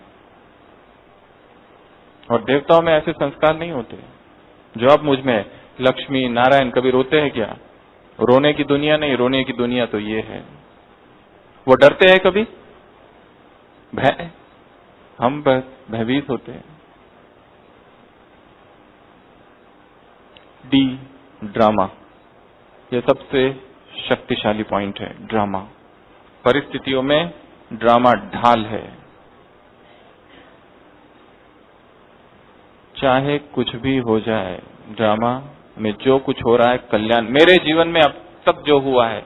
A: और देवताओं में ऐसे संस्कार नहीं होते जो अब मुझ में लक्ष्मी नारायण कभी रोते हैं क्या? रोने की दुनिया नहीं, रोने की दुनिया तो ये है। वो डरते हैं कभी? भय, हम बस भयभीत होते हैं। डी, ड्रामा, यह सबसे शक्तिशाली पॉइंट है। ड्रामा परिस्थितियों में ड्रामा ढाल है। चाहे कुछ भी हो जाए, ड्रामा में जो कुछ हो रहा है कल्याण। मेरे जीवन में अब तक जो हुआ है,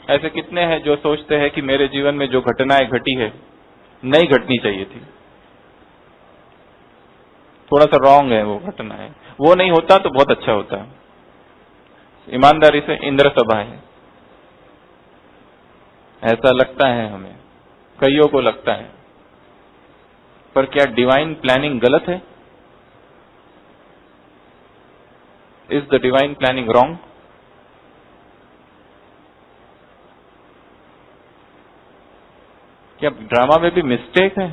A: ऐसे कितने हैं जो सोचते हैं कि मेरे जीवन में जो घटनाएं घटी है नहीं घटनी चाहिए थी, थोड़ा सा रॉन्ग है वो घटनाएं, वो नहीं होता तो बहुत अच्छा होता। ईमानदारी से इंद्र सभा है, ऐसा लगता है हमें, कईयों को लगता है, पर क्या डिवाइन प्लानिंग गलत है? Is the divine planning wrong? क्या ड्रामा में भी मिस्टेक है?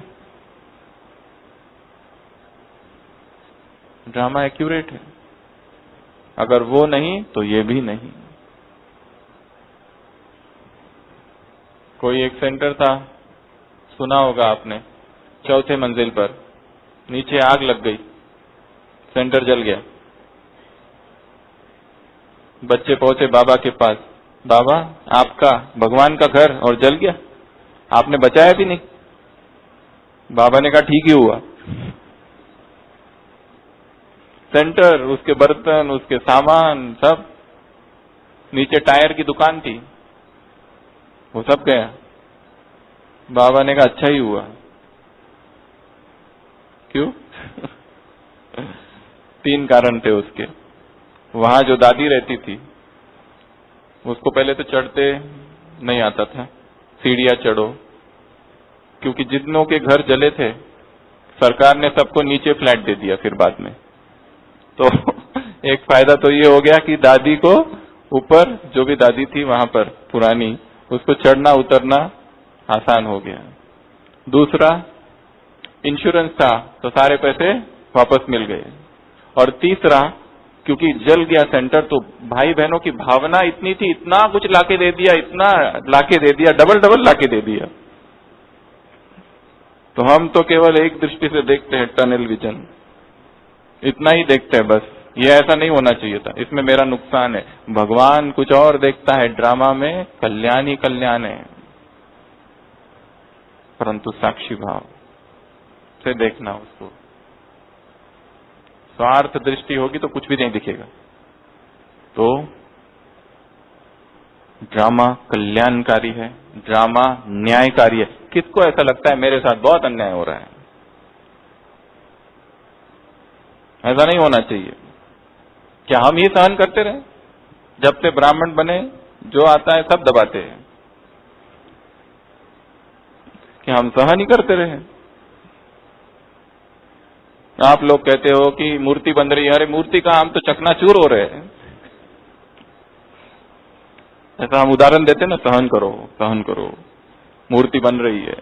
A: ड्रामा एक्यूरेट है, अगर वो नहीं तो ये भी नहीं। कोई एक सेंटर था, सुना होगा आपने, 4थे मंजिल पर नीचे आग लग गई, सेंटर जल गया। बच्चे पहुंचे बाबा के पास, बाबा आपका भगवान का घर और जल गया, आपने बचाया भी नहीं। बाबा ने कहा ठीक ही हुआ। सेंटर, उसके बर्तन, उसके सामान सब, नीचे टायर की दुकान थी, वो सब गया। बाबा ने कहा अच्छा ही हुआ। क्यों? 3 कारण थे उसके। वहां जो दादी रहती थी, उसको पहले तो चढ़ते नहीं आता था, सीढ़ियां चढ़ो, क्योंकि जितनों के घर जले थे सरकार ने सबको नीचे फ्लैट दे दिया फिर बाद में। तो एक फायदा तो ये हो गया कि दादी को ऊपर, जो भी दादी थी वहां पर पुरानी, उसको चढ़ना उतरना आसान हो गया। दूसरा, इंश्योरेंस था तो सारे पैसे वापस मिल गए। और तीसरा, क्योंकि जल गया सेंटर तो भाई बहनों की भावना इतनी थी, इतना कुछ लाके दे दिया, इतना लाके दे दिया, डबल लाके दे दिया। तो हम तो केवल एक दृष्टि से देखते हैं, टनल विजन, इतना ही देखते हैं बस। ये ऐसा नहीं होना चाहिए था, इसमें मेरा नुकसान है। भगवान कुछ और देखता है, ड्रामा में कल्याण ही कल्याण है, परंतु साक्षी भाव से देखना उसको। स्वार्थ दृष्टि होगी तो कुछ भी नहीं दिखेगा। तो ड्रामा कल्याणकारी है, ड्रामा न्यायकारी है। किसको ऐसा लगता है मेरे साथ बहुत अन्याय हो रहा है? ऐसा नहीं होना चाहिए। क्या हम ही सहन करते रहे? जब से ब्राह्मण बने जो आता है सब दबाते हैं, कि हम सहन ही करते रहे? आप लोग कहते हो कि मूर्ति बन रही है, अरे मूर्ति का हम तो चकनाचूर हो रहे हैं। ऐसा हम उदाहरण देते ना, सहन करो सहन करो, मूर्ति बन रही है।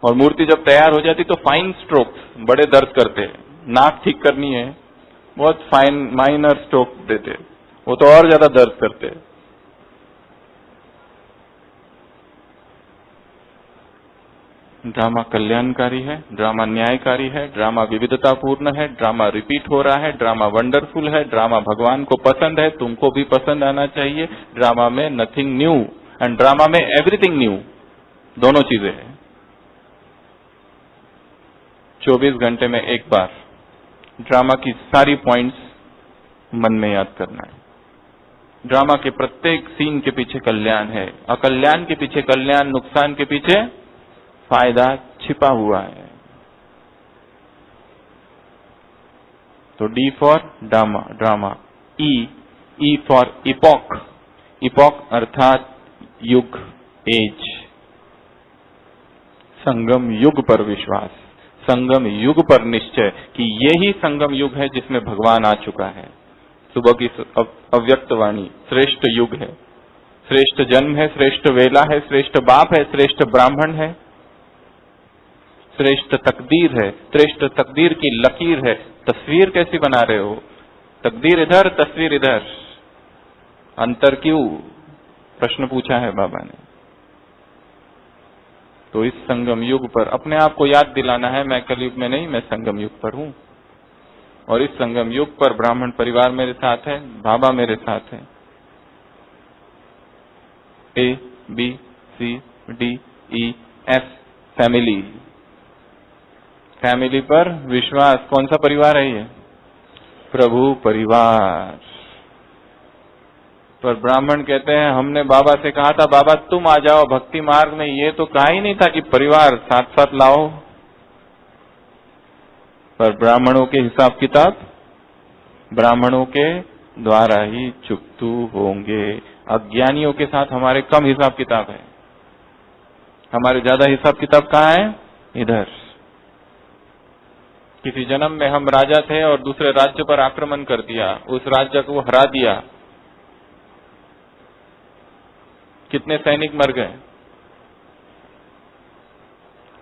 A: और मूर्ति जब तैयार हो जाती तो फाइन स्ट्रोक्स बड़े दर्द करते हैं। नाक ठीक करनी है, बहुत फाइन माइनर स्ट्रोक देते, वो तो और ज्यादा दर्द करते। ड्रामा कल्याणकारी है, ड्रामा न्यायकारी है, ड्रामा विविधतापूर्ण है, ड्रामा रिपीट हो रहा है, ड्रामा वंडरफुल है, ड्रामा भगवान को पसंद है, तुमको भी पसंद आना चाहिए। ड्रामा में नथिंग न्यू एंड ड्रामा में एवरीथिंग न्यू, दोनों चीजें हैं। 24 घंटे में एक बार ड्रामा की सारी पॉइंट्स मन में याद करना है। ड्रामा के प्रत्येक सीन के पीछे कल्याण है, अकल्याण के पीछे कल्याण, नुकसान के पीछे फायदा छिपा हुआ है। तो D for drama, drama. E for epoch, epoch अर्थात युग, एज, संगम युग पर विश्वास, संगम युग पर निश्चय कि ये ही संगम युग है जिसमें भगवान आ चुका है। सुबह की अव्यक्त वाणी श्रेष्ठ युग है, श्रेष्ठ जन्म है, श्रेष्ठ वेला है, श्रेष्ठ बाप है, श्रेष्ठ ब्राह्मण है, श्रेष्ठ तकदीर है, श्रेष्ठ तकदीर की लकीर है। तस्वीर कैसी बना रहे हो? तकदीर इधर, तस्वीर इधर, अंतर क्यों? प्रश्न पूछा है बाबा ने। तो इस संगम युग पर अपने आप को याद दिलाना है, मैं कलयुग में नहीं, मैं संगम युग पर हूं। और इस संगम युग पर ब्राह्मण परिवार मेरे साथ है, बाबा मेरे साथ है। A, B, C, D, E, F family, family पर विश्वास। कौन सा परिवार है ये? प्रभु परिवार। पर ब्राह्मण कहते हैं हमने बाबा से कहा था बाबा तुम आ जाओ भक्ति मार्ग में, ये तो कहा ही नहीं था कि परिवार साथ साथ लाओ। पर ब्राह्मणों के हिसाब किताब ब्राह्मणों के द्वारा ही चुकतू होंगे। अज्ञानियों के साथ हमारे कम हिसाब किताब है, हमारे ज्यादा हिसाब किताब कहाँ है? इधर। किसी जन्म में हम राजा थे और दूसरे राज्य पर आक्रमण कर दिया, उस राज्य को हरा दिया, कितने सैनिक मर गए।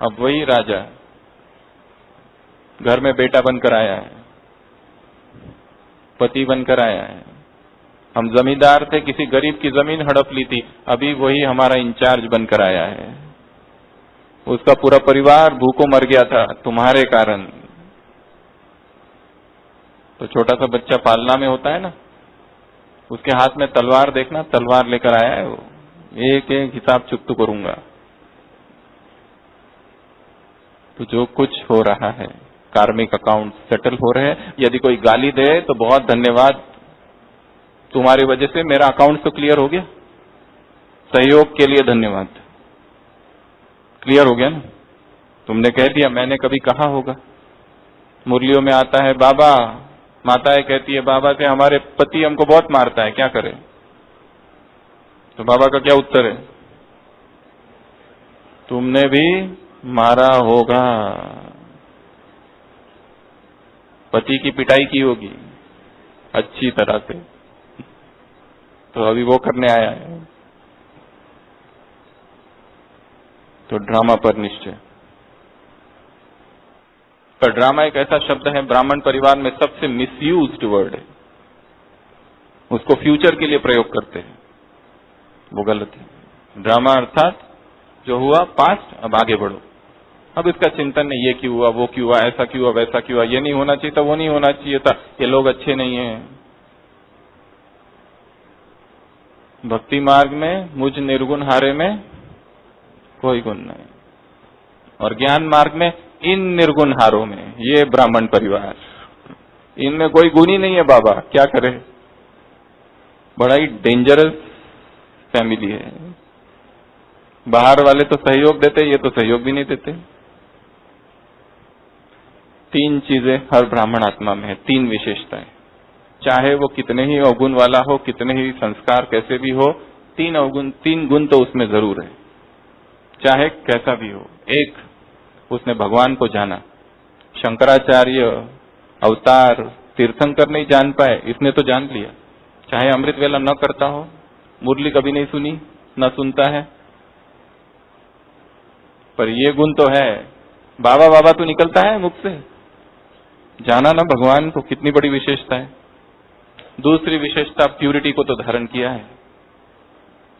A: अब वही राजा घर में बेटा बनकर आया है, पति बनकर आया है। हम जमींदार थे, किसी गरीब की जमीन हड़प ली थी, अभी वही हमारा इंचार्ज बनकर आया है। उसका पूरा परिवार भूखों मर गया था तुम्हारे कारण। तो छोटा सा बच्चा पालना में होता है ना, उसके हाथ में तलवार देखना, तलवार लेकर आया है वो, एक एक हिसाब चुकतू करूंगा। तो जो कुछ हो रहा है कार्मिक अकाउंट सेटल हो रहे हैं। यदि कोई गाली दे तो बहुत धन्यवाद, तुम्हारी वजह से मेरा अकाउंट तो क्लियर हो गया, सहयोग के लिए धन्यवाद। क्लियर हो गया ना, तुमने कह दिया, मैंने कभी कहा होगा। मुरलियों में आता है बाबा, माताएं कहती है बाबा से हमारे पति हमको बहुत मारता है, क्या करें? तो बाबा का क्या उत्तर है? तुमने भी मारा होगा, पति की पिटाई की होगी अच्छी तरह से, तो अभी वो करने आया है। तो ड्रामा पर निश्चय। पर ड्रामा एक ऐसा शब्द है ब्राह्मण परिवार में सबसे मिसयूज्ड वर्ड है, उसको फ्यूचर के लिए प्रयोग करते हैं, वो गलत है। ड्रामा अर्थात जो हुआ पास्ट, अब आगे बढ़ो, अब इसका चिंतन नहीं, ये क्यों हुआ, वो क्यों हुआ, ऐसा क्यों हुआ, वैसा क्यों हुआ, ये नहीं होना चाहिए था, वो नहीं होना चाहिए था, ये लोग अच्छे नहीं हैं। भक्ति मार्ग में मुझ निर्गुण हारे में कोई गुण नहीं, और ज्ञान मार्ग में इन निर्गुण हारों में, ये ब्राह्मण परिवार, इनमें कोई गुण ही नहीं है। बाबा क्या करे, बड़ा ही डेंजरस फैमिली है। बाहर वाले तो सहयोग देते, ये तो सहयोग भी नहीं देते। तीन चीजें हर ब्राह्मण आत्मा में है, तीन विशेषताएं, चाहे वो कितने ही अवगुण वाला हो, कितने ही संस्कार कैसे भी हो, तीन गुण तो उसमें जरूर है, चाहे कैसा भी हो। एक, उसने भगवान को जाना। शंकराचार्य अवतार तीर्थंकर नहीं जान पाए, इसने तो जान लिया, चाहे अमृत वेला न करता हो, मुरली कभी नहीं सुनी, न सुनता है, पर ये गुण तो है। बाबा बाबा तो निकलता है मुख से, जाना ना भगवान को, कितनी बड़ी विशेषता है। दूसरी विशेषता, प्यूरिटी को तो धारण किया है।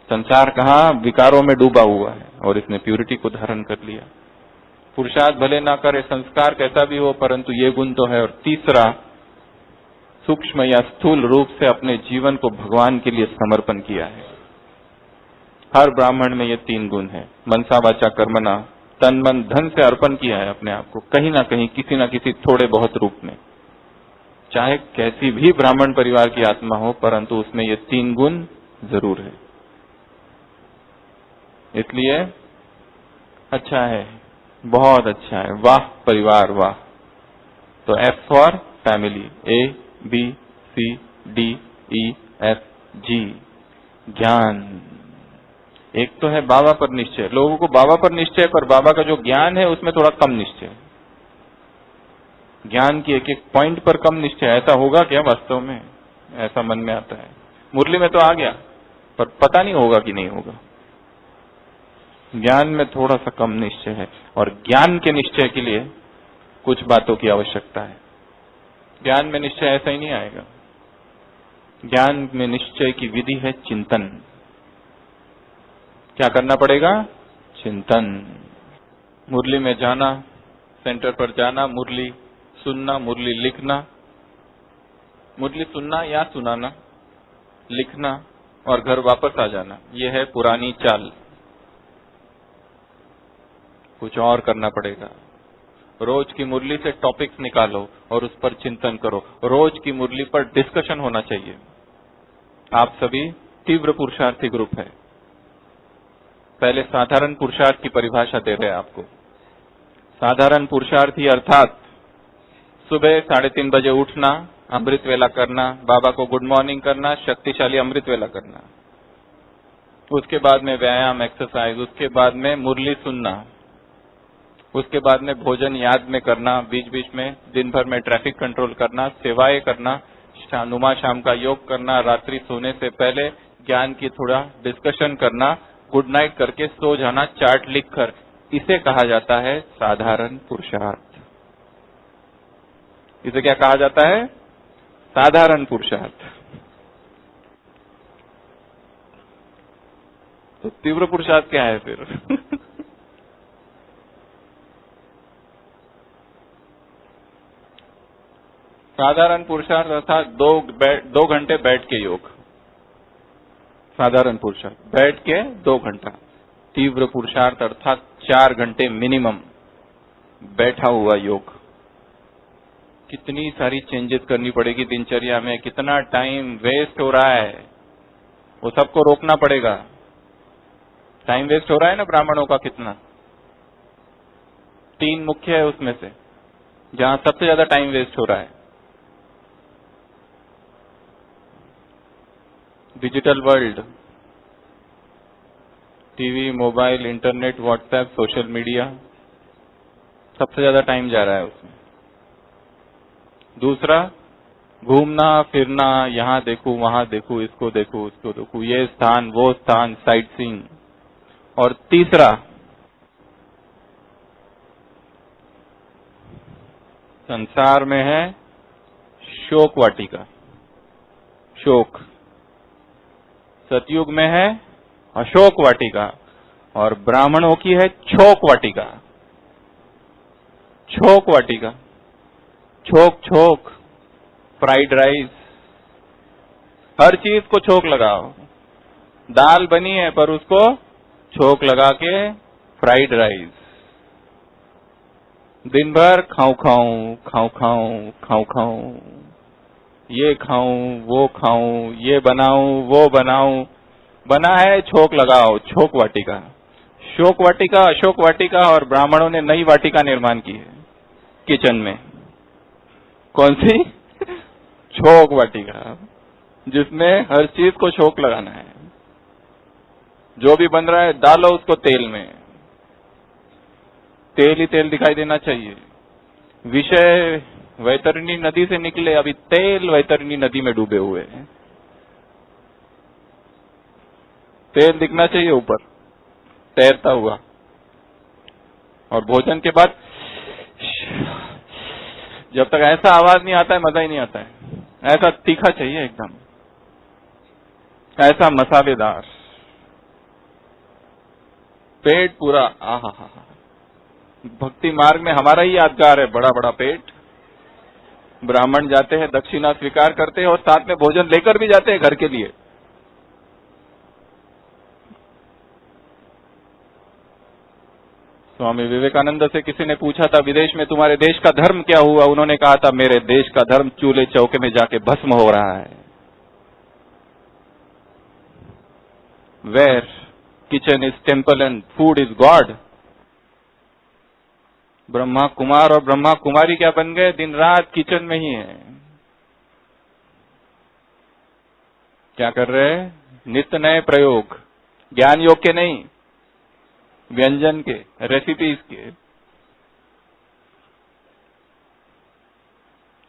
A: संसार कहाँ विकारों में डूबा हुआ है और इसने प्यूरिटी को धारण कर लिया। पुरुषार्थ भले ना करे, संस्कार कैसा भी हो, परंतु ये गुण तो है। और तीसरा, सूक्ष्म या स्थूल रूप से अपने जीवन को भगवान के लिए समर्पण किया है। हर ब्राह्मण में ये तीन गुण है। मनसा वाचा कर्मणा, तन मन धन से अर्पण किया है अपने आप को, कहीं ना कहीं, किसी ना किसी थोड़े बहुत रूप में। चाहे कैसी भी ब्राह्मण परिवार की आत्मा हो, परंतु उसमें ये तीन गुण जरूर है। इसलिए अच्छा है, बहुत अच्छा है, वाह परिवार वाह। तो F for family, A, B, C, D, E, F, G, ज्ञान। एक तो है बाबा पर निश्चय, लोगों को बाबा पर निश्चय, पर बाबा का जो ज्ञान है उसमें थोड़ा कम निश्चय, ज्ञान की एक एक पॉइंट पर कम निश्चय। ऐसा होगा क्या वास्तव में? ऐसा मन में आता है। मुरली में तो आ गया, पर पता नहीं होगा कि नहीं होगा। ज्ञान में थोड़ा सा कम निश्चय है, और ज्ञान के निश्चय के लिए कुछ बातों की आवश्यकता है। ज्ञान में निश्चय ऐसा ही नहीं आएगा। ज्ञान में निश्चय की विधि है चिंतन। क्या करना पड़ेगा? चिंतन। मुरली में जाना, सेंटर पर जाना, मुरली सुनना, मुरली लिखना, मुरली सुनना या सुनाना, लिखना और घर वापस आ जाना, यह है पुरानी चाल। कुछ और करना पड़ेगा। रोज की मुरली से टॉपिक्स निकालो और उस पर चिंतन करो। रोज की मुरली पर डिस्कशन होना चाहिए। आप सभी तीव्र पुरुषार्थी ग्रुप है। पहले साधारण पुरुषार्थ की परिभाषा दे रहे हैं आपको। साधारण पुरुषार्थी अर्थात सुबह 3:30 बजे उठना, अमृत वेला करना, बाबा को गुड मॉर्निंग करना, शक्तिशाली अमृत वेला करना, उसके बाद में व्यायाम एक्सरसाइज, उसके बाद में मुरली सुनना, उसके बाद में भोजन याद में करना, बीच बीच में दिन भर में ट्रैफिक कंट्रोल करना, सेवाएं करना, नुमा शाम का योग करना, रात्रि सोने से पहले ज्ञान की थोड़ा डिस्कशन करना, गुड नाइट करके सो जाना चार्ट लिखकर। इसे कहा जाता है साधारण पुरुषार्थ। इसे क्या कहा जाता है? साधारण पुरुषार्थ। तो तीव्र पुरुषार्थ क्या है फिर? साधारण पुरुषार्थ अर्थात 2 घंटे बैठ के योग। साधारण पुरुषार्थ बैठ के 2 घंटा। तीव्र पुरुषार्थ अर्थात 4 घंटे मिनिमम बैठा हुआ योग। कितनी सारी चेंजेस करनी पड़ेगी दिनचर्या में, कितना टाइम वेस्ट हो रहा है, वो सबको रोकना पड़ेगा। टाइम वेस्ट हो रहा है ना ब्राह्मणों का कितना। 3 मुख्य है उसमें से जहां सबसे ज्यादा टाइम वेस्ट हो रहा है। Digital world, TV, mobile, internet, WhatsApp, social media, सबसे ज्यादा टाइम जा रहा है उसमें। दूसरा, घूमना फिरना, यहां देखूं वहां देखूं, इसको देखूं उसको देखूं, ये स्थान वो स्थान, साइट सीइंग। और तीसरा, संसार में है शोक वाटिका, शोक। सतयुग में है अशोक वाटिका और ब्राह्मणों की है छोक वाटिका। छोक वाटिका, छोक छोक, फ्राइड राइस, हर चीज को छोक लगाओ। दाल बनी है पर उसको छोक लगा के फ्राइड राइस। दिन भर खाऊं खाऊं खाऊं खाऊं खाऊं खाऊं, ये खाऊं वो खाऊं, ये बनाऊं वो बनाऊं, बना है छोक लगाओ, छोक वाटिका। शोक वाटिका, अशोक वाटिका, और ब्राह्मणों ने नई वाटिका निर्माण की है किचन में। कौन सी? छोक वाटिका, जिसमें हर चीज को छोक लगाना है। जो भी बन रहा है डालो उसको तेल में, तेल ही तेल दिखाई देना चाहिए। विषय वैतरणी नदी से निकले, अभी तेल वैतरणी नदी में डूबे हुए हैं। तेल दिखना चाहिए ऊपर तैरता हुआ। और भोजन के बाद जब तक ऐसा आवाज नहीं आता है मजा ही नहीं आता है। ऐसा तीखा चाहिए एकदम, ऐसा मसालेदार, पेट पूरा। आहा हा हा। भक्ति मार्ग में हमारा ही यादगार है बड़ा बड़ा पेट। ब्राह्मण जाते हैं, दक्षिणा स्वीकार करते हैं और साथ में भोजन लेकर भी जाते हैं घर के लिए। स्वामी विवेकानंद से किसी ने पूछा था, विदेश में तुम्हारे देश का धर्म क्या हुआ? उन्होंने कहा था, मेरे देश का धर्म चूल्हे चौके में जाके भस्म हो रहा है। Where kitchen is temple and food is god. Brahma Kumar और ब्रह्मा कुमारी क्या बन गए? दिन रात किचन में ही है। क्या कर रहे हैं? नित्य नए प्रयोग। ज्ञान योग के नहीं, व्यंजन के, रेसिपीज के।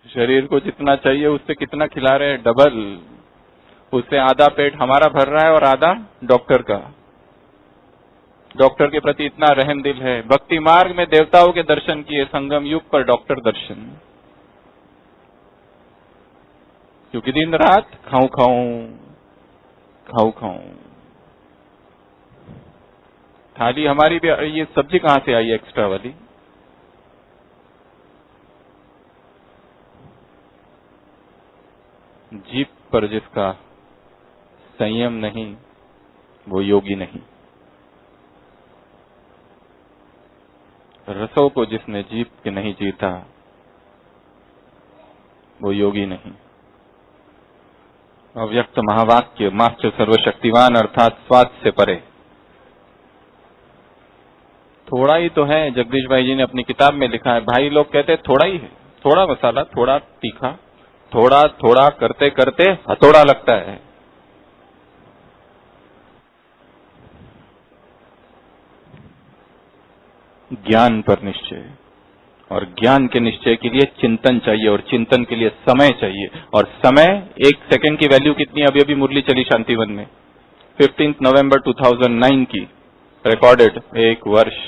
A: शरीर को जितना चाहिए उससे कितना खिला रहे हैं, डबल। उससे आधा पेट हमारा भर रहा है और आधा डॉक्टर का। डॉक्टर के प्रति इतना रहम दिल है। भक्ति मार्ग में देवताओं के दर्शन किए, संगम युग पर डॉक्टर दर्शन। क्योंकि दिन रात खाऊं खाऊं खाऊं खाऊं। थाली हमारी भी, ये सब्जी कहां से आई एक्स्ट्रा वाली? जीभ पर जिसका संयम नहीं वो योगी नहीं। रसों को जिसने जीभ के नहीं जीता वो योगी नहीं। अव्यक्त महावाक्य, मास्टर सर्वशक्तिवान अर्थात स्वाद से परे। थोड़ा ही तो है, जगदीश भाई जी ने अपनी किताब में लिखा है। भाई लोग कहते हैं थोड़ा ही है, थोड़ा मसाला, थोड़ा तीखा, थोड़ा थोड़ा करते करते हथौड़ा लगता है। ज्ञान पर निश्चय, और ज्ञान के निश्चय के लिए चिंतन चाहिए, और चिंतन के लिए समय चाहिए। और समय, एक सेकंड की वैल्यू कितनी? अभी अभी मुरली चली शांतिवन में, 15 नवंबर 2009 की रिकॉर्डेड, 1 वर्ष।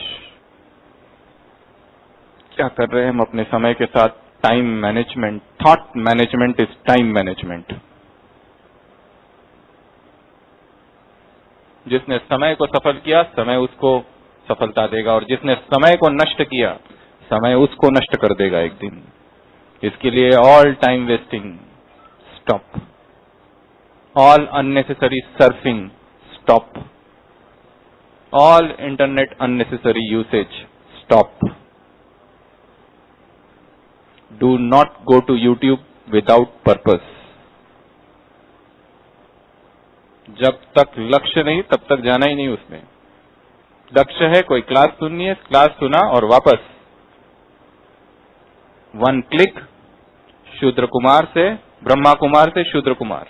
A: क्या कर रहे हैं हम अपने समय के साथ? Time management. Thought management is time management. जिसने समय को सफल किया, समय उसको सफलता देगा, और जिसने समय को नष्ट किया, समय उसको नष्ट कर देगा एक दिन। इसके लिए all time wasting stop, all unnecessary surfing stop, all internet unnecessary usage stop. Do not go to YouTube without purpose. जब तक लक्ष्य नहीं तब तक जाना ही नहीं उसमें। लक्ष्य है कोई क्लास सुननी है, क्लास सुना और वापस। 1 क्लिक शूद्र कुमार से ब्रह्मा कुमार से शूद्र कुमार,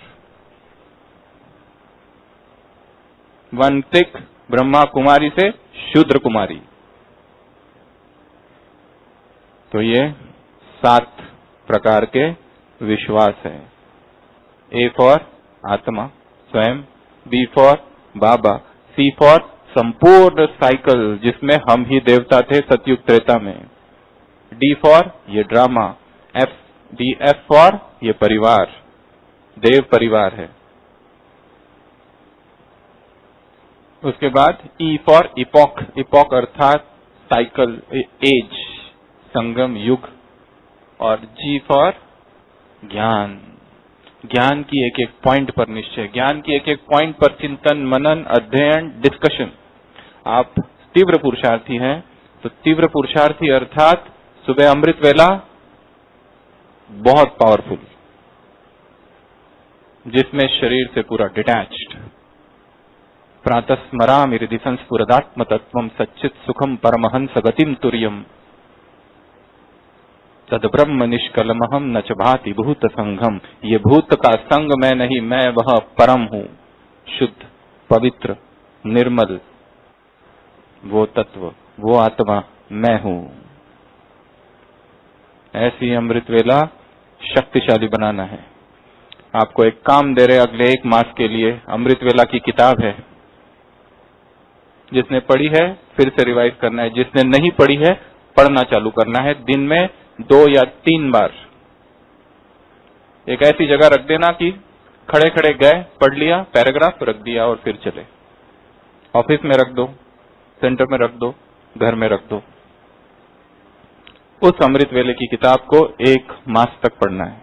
A: 1 क्लिक ब्रह्मा कुमारी से शूद्र कुमारी। तो ये 7 प्रकार के विश्वास है। A फॉर आत्मा स्वयं, B for Baba, C for संपूर्ण साइकिल जिसमें हम ही देवता थे सतयुग त्रेता में, D फॉर ये ड्रामा, F फॉर ये परिवार, देव परिवार है। उसके बाद E फॉर इपॉक, इपॉक अर्थात साइकिल, एज, संगम युग, और G फॉर ज्ञान, ज्ञान की एक एक पॉइंट पर निश्चय, ज्ञान की एक एक पॉइंट पर चिंतन, मनन, अध्ययन, डिस्कशन। आप तीव्र पुरुषार्थी हैं तो तीव्र पुरुषार्थी अर्थात सुबह अमृत वेला बहुत पावरफुल, जिसमें शरीर से पूरा डिटैच्ड। प्रातः स्मरामि हृदि संस्फुरदात्म तत्वम सच्चित सुखम परमहंस गतिम तुर्यम तद ब्रह्म निष्कलमहम न च भाति भूत संघम। ये भूत का संग मैं नहीं, मैं वह परम हूं, शुद्ध, पवित्र, निर्मल, वो तत्व, वो आत्मा मैं हूं। ऐसी अमृत वेला शक्तिशाली बनाना है। आपको एक काम दे रहे अगले 1 मास के लिए। अमृत वेला की किताब है, जिसने पढ़ी है फिर से रिवाइज करना है, जिसने नहीं पढ़ी है पढ़ना चालू करना है। दिन में 2 या 3 बार एक ऐसी जगह रख देना कि खड़े खड़े गए, पढ़ लिया, पैराग्राफ रख दिया और फिर चले। ऑफिस में रख दो, सेंटर में रख दो, घर में रख दो। उस अमृत वेले की किताब को 1 मास तक पढ़ना है,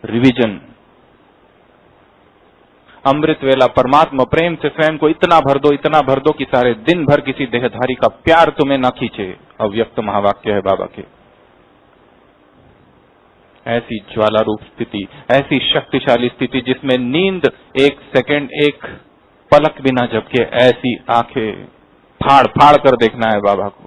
A: रिवीजन। अमृत वेला परमात्मा प्रेम से स्वयं को इतना भर दो, इतना भर दो कि सारे दिन भर किसी देहधारी का प्यार तुम्हें ना खींचे। अव्यक्त महावाक्य है बाबा के। ऐसी ज्वाला रूप स्थिति, ऐसी शक्तिशाली स्थिति जिसमें नींद 1 सेकंड, 1 पलक भी ना झपके, ऐसी आंखें फाड़ फाड़ कर देखना है बाबा को।